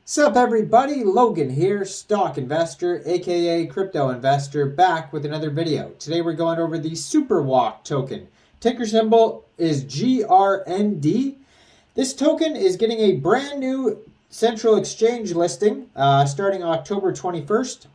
Sup everybody, Logan here, stock investor, aka crypto investor, back with another video. Today we're going over the Superwalk token. Ticker symbol is GRND. This token is getting a brand new central exchange listing starting October 21st.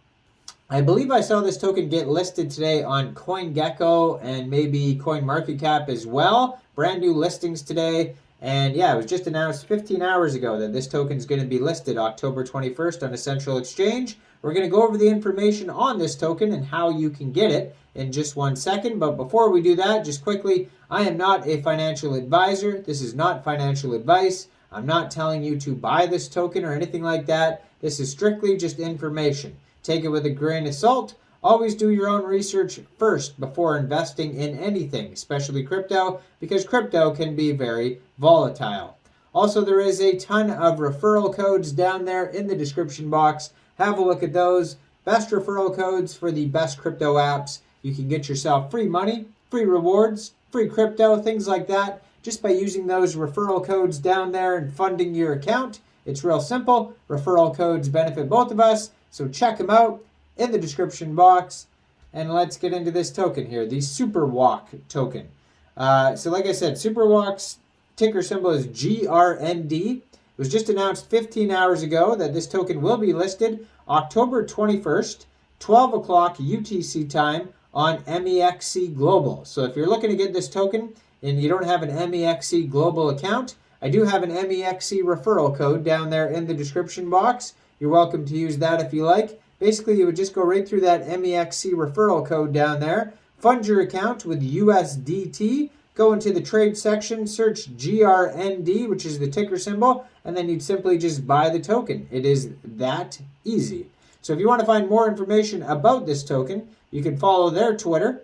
I believe I saw this token get listed today on CoinGecko and maybe CoinMarketCap as well. Brand new listings today. And yeah, it was just announced 15 hours ago that this token is going to be listed October 21st on a central exchange. We're going to go over the information on this token and how you can get it in just 1 second. But before we do that, just quickly, I am not a financial advisor. This is not financial advice. I'm not telling you to buy this token or anything like that. This is strictly just information. Take it with a grain of salt. Always do your own research first before investing in anything, especially crypto, because crypto can be very volatile. Also, there is a ton of referral codes down there in the description box. Have a look at those. Best referral codes for the best crypto apps. You can get yourself free money, free rewards, free crypto, things like that, just by using those referral codes down there and funding your account. It's real simple. Referral codes benefit both of us, so check them out in the description box. And let's get into this token here, the Superwalk token. So like I said, Superwalk's ticker symbol is GRND. It was just announced 15 hours ago that this token will be listed October 21st, 12 o'clock UTC time on Mexc Global. So if you're looking to get this token and you don't have an Mexc Global account, I do have an Mexc referral code down there in the description box. You're welcome to use that if you like. Basically, you would just go right through that Mexc referral code down there, fund your account with USDT, go into the trade section, search GRND, which is the ticker symbol, and then you'd simply just buy the token. It is that easy. So if you want to find more information about this token, you can follow their Twitter,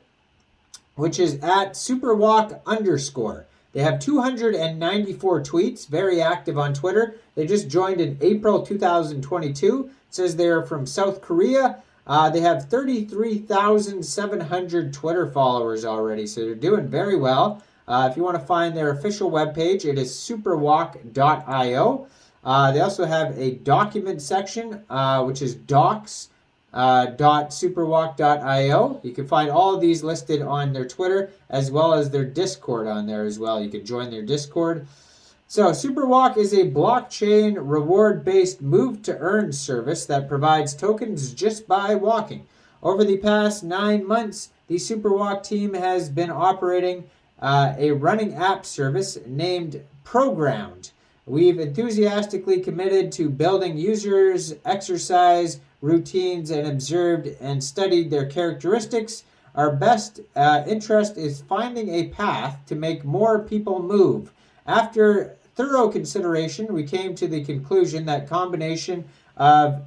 which is at Superwalk_. They have 294 tweets, very active on Twitter. They just joined in April 2022. It says they're from South Korea. They have 33,700 Twitter followers already, so they're doing very well. If you want to find their official webpage, it is superwalk.io. They also have a document section, which is docs.superwalk.io. You can find all of these listed on their Twitter, as well as their Discord on there as well. You can join their Discord. So Superwalk is a blockchain reward-based move-to-earn service that provides tokens just by walking. Over the past 9 months, the Superwalk team has been operating a running app service named Grnd. We've enthusiastically committed to building users' exercise routines and observed and studied their characteristics. Our best interest is finding a path to make more people move. After thorough consideration, we came to the conclusion that combination of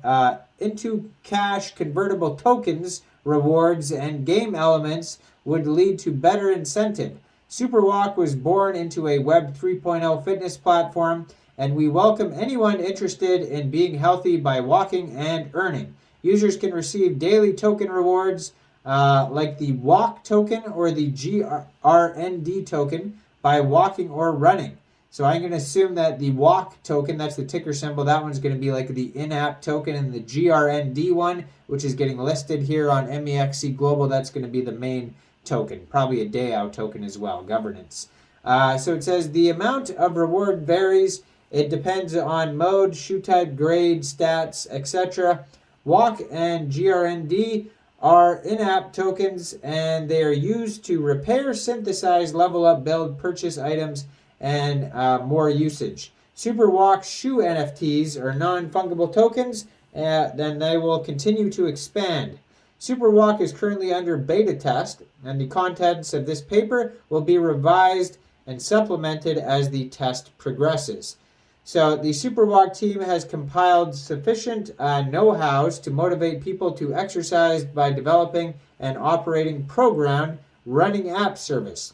into cash convertible tokens, rewards, and game elements would lead to better incentive. Superwalk was born into a Web 3.0 fitness platform, and we welcome anyone interested in being healthy by walking and earning. Users can receive daily token rewards like the Walk token or the GRND token by walking or running. So I'm going to assume that the Walk token, that's the ticker symbol, that one's going to be like the in-app token, and the GRND one, which is getting listed here on Mexc Global, that's going to be the main token, probably a DAO token as well, governance. So it says the amount of reward varies. It depends on mode, shoe type, grade, stats, etc. Walk and GRND are in-app tokens, and they are used to repair, synthesize, level up, build, purchase items, and more usage. Superwalk shoe NFTs are non-fungible tokens, then they will continue to expand. Superwalk is currently under beta test, and the contents of this paper will be revised and supplemented as the test progresses. So the Superwalk team has compiled sufficient know-hows to motivate people to exercise by developing and operating Grnd running app service.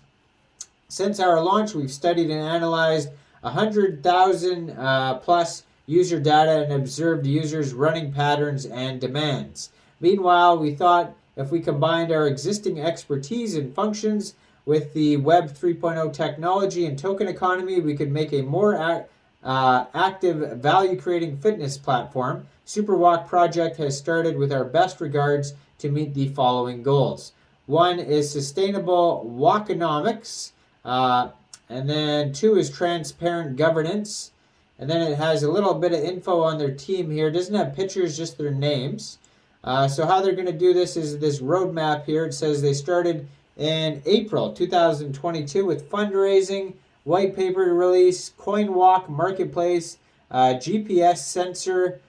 Since our launch, we've studied and analyzed 100,000 plus user data and observed users' running patterns and demands. Meanwhile, we thought if we combined our existing expertise and functions with the Web 3.0 technology and token economy, we could make a more active value-creating fitness platform. Superwalk project has started with our best regards to meet the following goals. One is sustainable walkonomics, and then 2 is transparent governance. And then it has a little bit of info on their team here. It doesn't have pictures, just their names. So how they're going to do this is this roadmap here. It says they started in April 2022 with fundraising, white paper release, CoinWalk marketplace, GPS sensor,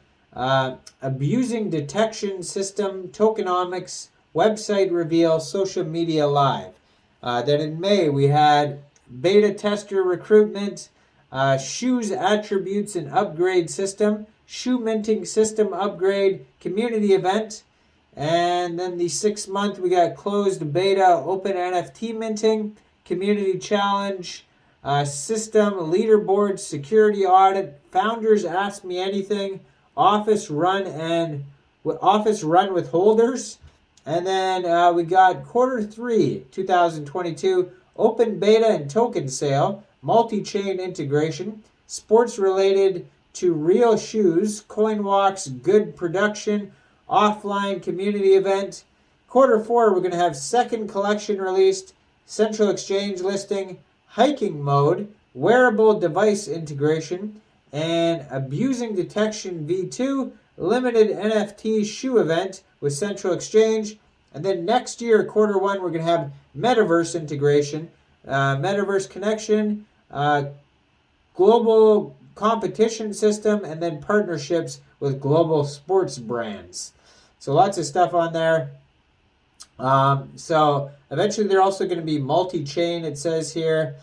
abusing detection system, tokenomics, website reveal, social media live. Then in May we had beta tester recruitment, shoes attributes and upgrade system, shoe minting system upgrade, community event, and then the 6th month we got closed beta open NFT minting, community challenge, system leaderboard, security audit, founders ask me anything, office run with holders, and then we got Q3 2022 open beta and token sale, multi-chain integration, sports related to real shoes, CoinWalk's good production, offline community event. Q4 we're going to have second collection released, central exchange listing, hiking mode, wearable device integration, and abusing detection V2, limited NFT shoe event with central exchange. And then next year, Q1, we're going to have metaverse integration, metaverse connection, global competition system, and then partnerships with global sports brands. So lots of stuff on there. So eventually they're also going to be multi-chain, it says here.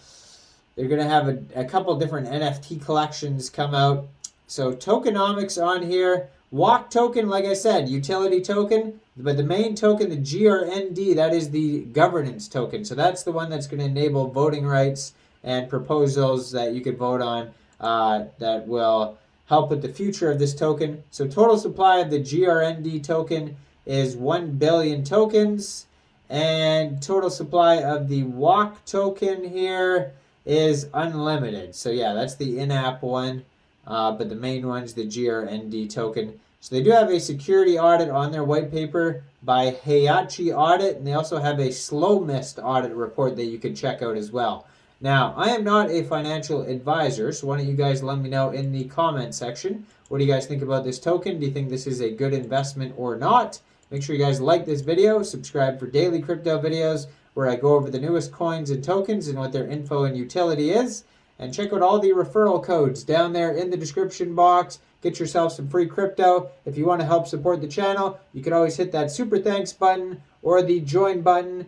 They're going to have a couple different NFT collections come out. So tokenomics on here. Walk token, like I said, utility token. But the main token, the Grnd, that is the governance token. So that's the one that's going to enable voting rights and proposals that you could vote on that will help with the future of this token. So total supply of the Grnd token is 1 billion tokens. And total supply of the Walk token here is unlimited. So yeah, that's the in-app one. But the main one is the Grnd token. So they do have a security audit on their white paper by Heihachi Audit, and they also have a slow mist audit report that you can check out as well. Now, I am not a financial advisor, so why don't you guys let me know in the comment section. What do you guys think about this token? Do you think this is a good investment or not? Make sure you guys like this video, subscribe for daily crypto videos where I go over the newest coins and tokens and what their info and utility is. And check out all the referral codes down there in the description box. Get yourself some free crypto. If you want to help support the channel, you can always hit that super thanks button or the join button.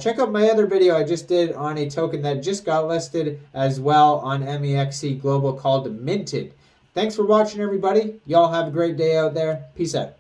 Check out my other video I just did on a token that just got listed as well on Mexc Global called Minted. Thanks for watching, everybody. Y'all have a great day out there. Peace out.